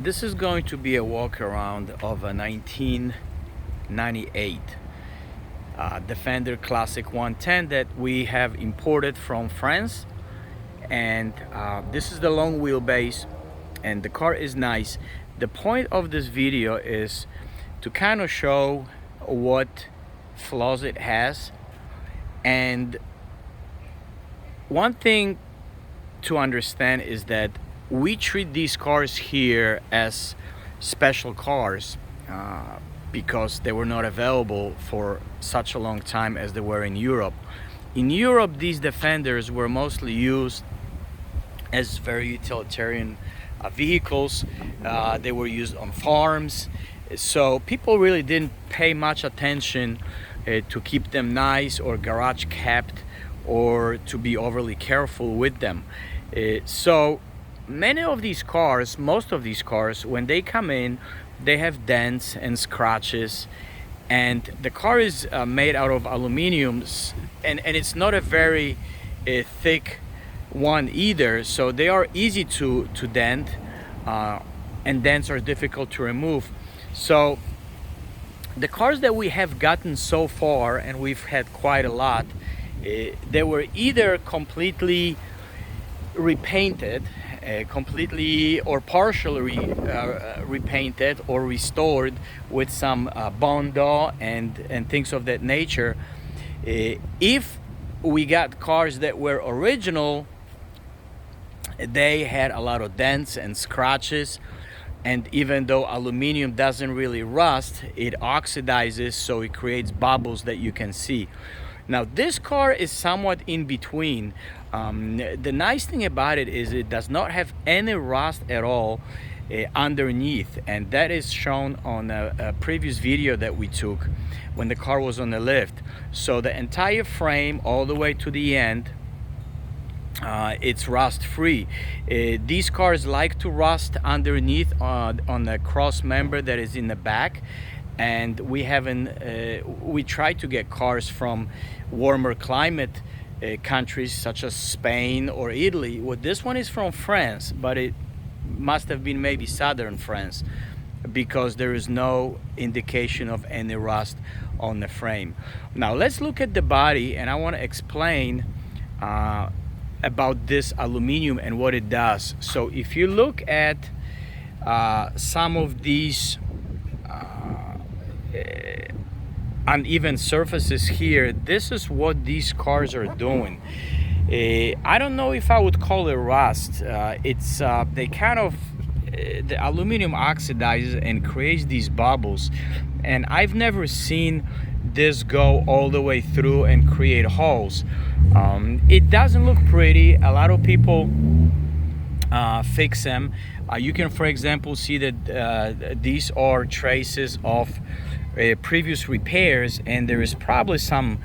This is going to be a walk around of a 1998 Defender Classic 110 that we have imported from France. And this is the long wheelbase, and the car is nice. The point of this video is to kind of show what flaws it has. And one thing to understand is that we treat these cars here as special cars because they were not available for such a long time as they were in Europe. In Europe, these Defenders were mostly used as very utilitarian vehicles. They were used on farms, so people really didn't pay much attention to keep them nice or garage kept, or to be overly careful with them. So many of these cars, most of these cars, when they come in, they have dents and scratches, and the car is made out of aluminum, and it's not a very thick one either, so they are easy to dent, and dents are difficult to remove. So the cars that we have gotten so far, and we've had quite a lot, they were either completely repainted, completely or partially repainted or restored with some Bondo and things of that nature. If we got cars that were original, they had a lot of dents and scratches, and even though aluminum doesn't really rust, it oxidizes, so it creates bubbles that you can see. Now this car is somewhat in between. The nice thing about it is it does not have any rust at all underneath, and that is shown on a previous video that we took when the car was on the lift. So the entire frame all the way to the end, it's rust free. These cars like to rust underneath on the cross member that is in the back, and we try to get cars from warmer climate countries such as Spain or Italy. Well, this one is from France, but it must have been maybe southern France, because there is no indication of any rust on the frame. Now let's look at the body, and I want to explain about this aluminum and what it does. So if you look at some of these uneven surfaces here, this is what these cars are doing. I don't know if I would call it rust. It's they kind of the aluminum oxidizes and creates these bubbles, and I've never seen this go all the way through and create holes. It doesn't look pretty. A lot of people fix them. You can, for example, see that these are traces of previous repairs, and there is probably some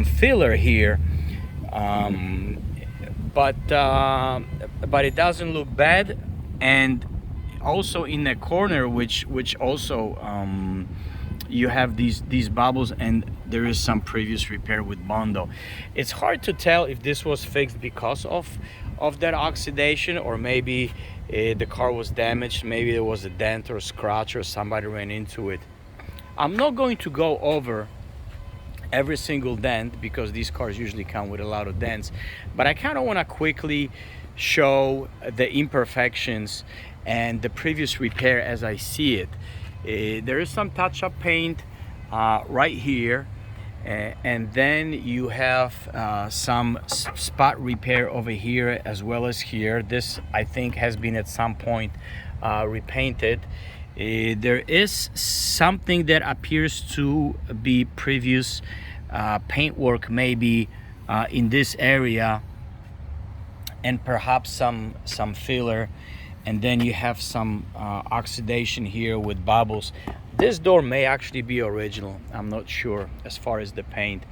filler here, but it doesn't look bad. And also in the corner, which also you have these bubbles, and there is some previous repair with Bondo. It's hard to tell if this was fixed because of that oxidation, or maybe the car was damaged, maybe there was a dent or scratch or somebody ran into it. I'm not going to go over every single dent because these cars usually come with a lot of dents, but I kind of want to quickly show the imperfections and the previous repair as I see it. There is some touch-up paint right here, and then you have some spot repair over here as well as here. This, I think, has been at some point repainted. There is something that appears to be previous paintwork, maybe in this area, and perhaps some filler, and then you have some oxidation here with bubbles. This door may actually be original, I'm not sure as far as the paint.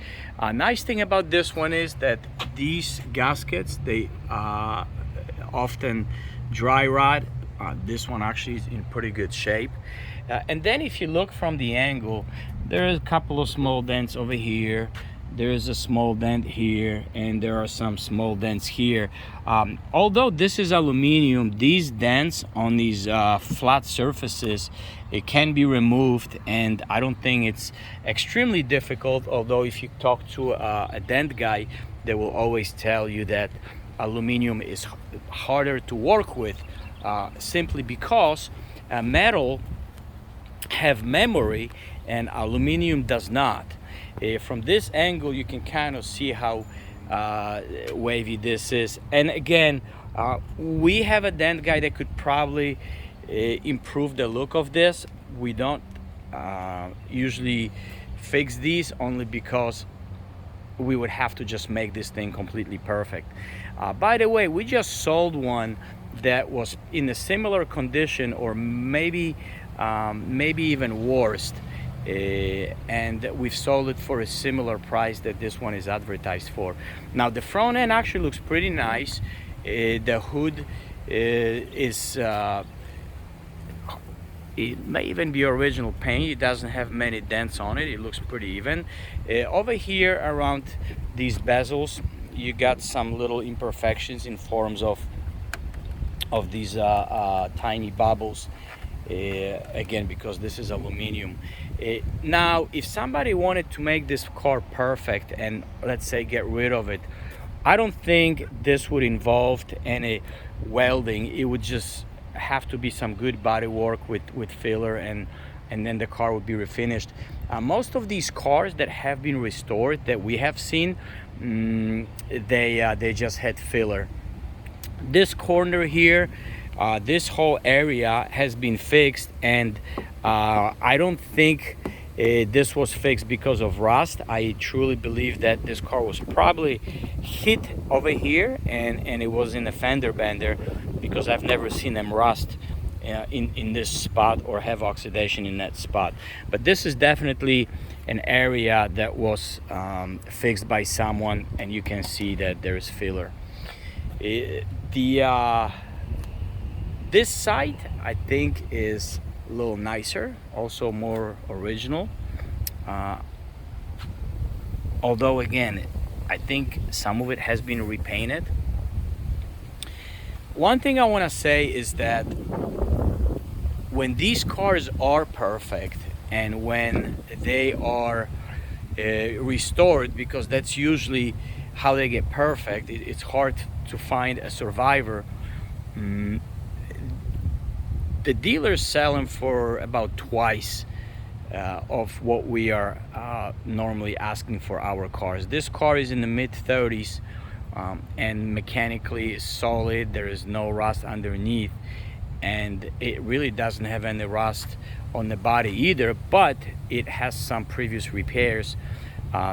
Nice thing about this one is that these gaskets, they often dry rot. This one actually is in pretty good shape. And then if you look from the angle, there is a couple of small dents over here. there is a small dent here, and there are some small dents here. Although this is aluminum, these dents on these flat surfaces, it can be removed, and I don't think it's extremely difficult. Although if you talk to a dent guy, they will always tell you that aluminum is harder to work with, simply because metal have memory and aluminum does not. From this angle you can kind of see how wavy this is, and again, we have a dent guy that could probably improve the look of this. We don't usually fix these, only because we would have to just make this thing completely perfect. By the way, we just sold one that was in a similar condition, or maybe even worse, and we've sold it for a similar price that this one is advertised for. Now the front end actually looks pretty nice. The hood is it may even be original paint. It doesn't have many dents on it. It looks pretty even. Over here around these bezels, you got some little imperfections in forms of these tiny bubbles. Again, because this is aluminum. Now if somebody wanted to make this car perfect and, let's say, get rid of it, I don't think this would involve any welding. It would just have to be some good body work with filler, and then the car would be refinished. Most of these cars that have been restored that we have seen, they just had filler. This corner here, this whole area has been fixed, and I don't think this was fixed because of rust. I truly believe that this car was probably hit over here, and it was in a fender bender, because I've never seen them rust in this spot or have oxidation in that spot. But this is definitely an area that was fixed by someone, and you can see that there is filler. This side, I think, is a little nicer, also more original. Although again, I think some of it has been repainted. One thing I want to say is that when these cars are perfect, and when they are restored, because that's usually how they get perfect, it's hard to find a survivor. The dealers sell them for about twice of what we are normally asking for our cars. This car is in the mid-30s, and mechanically is solid. There is no rust underneath, and it really doesn't have any rust on the body either, but it has some previous repairs,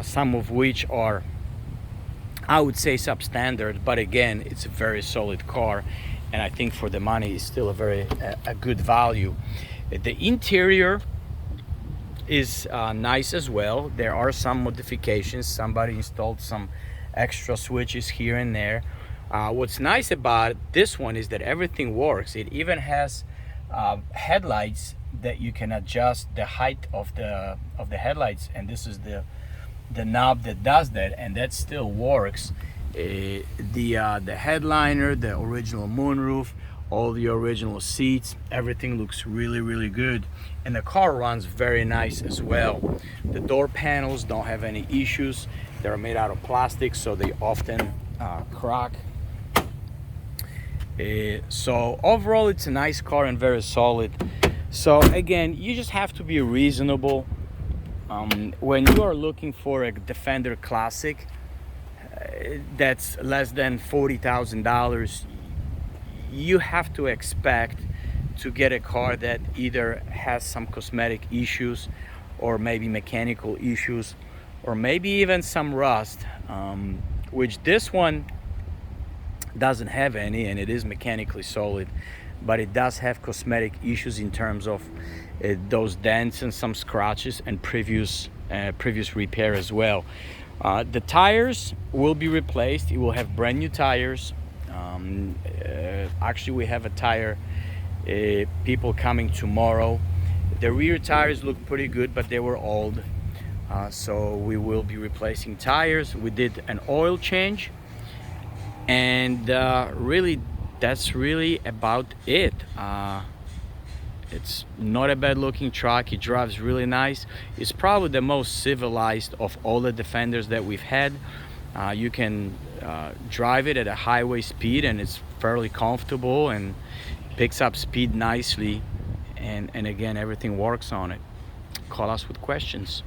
some of which are, I would say, substandard. But again, it's a very solid car, and I think for the money it's still a good value. The interior is nice as well. There are some modifications. Somebody installed some extra switches here and there. What's nice about this one is that everything works. It even has headlights that you can adjust the height of the headlights, and this is the knob that does that, and that still works. The headliner, the original moonroof, all the original seats, everything looks really good, and the car runs very nice as well. The door panels don't have any issues. They're made out of plastic, so they often crack. So overall, it's a nice car and very solid. So again, you just have to be reasonable. When you are looking for a Defender Classic that's less than $40,000, you have to expect to get a car that either has some cosmetic issues, or maybe mechanical issues, or maybe even some rust, which this one doesn't have any, and it is mechanically solid, but it does have cosmetic issues in terms of those dents and some scratches and previous repair as well. The tires will be replaced. It will have brand new tires. Actually, we have a tire people coming tomorrow. The rear tires look pretty good, but they were old. So we will be replacing tires. We did an oil change, and really that's really about it. It's not a bad looking truck. It drives really nice. It's probably the most civilized of all the Defenders that we've had. You can drive it at a highway speed and it's fairly comfortable and picks up speed nicely, and again, everything works on it. Call us with questions.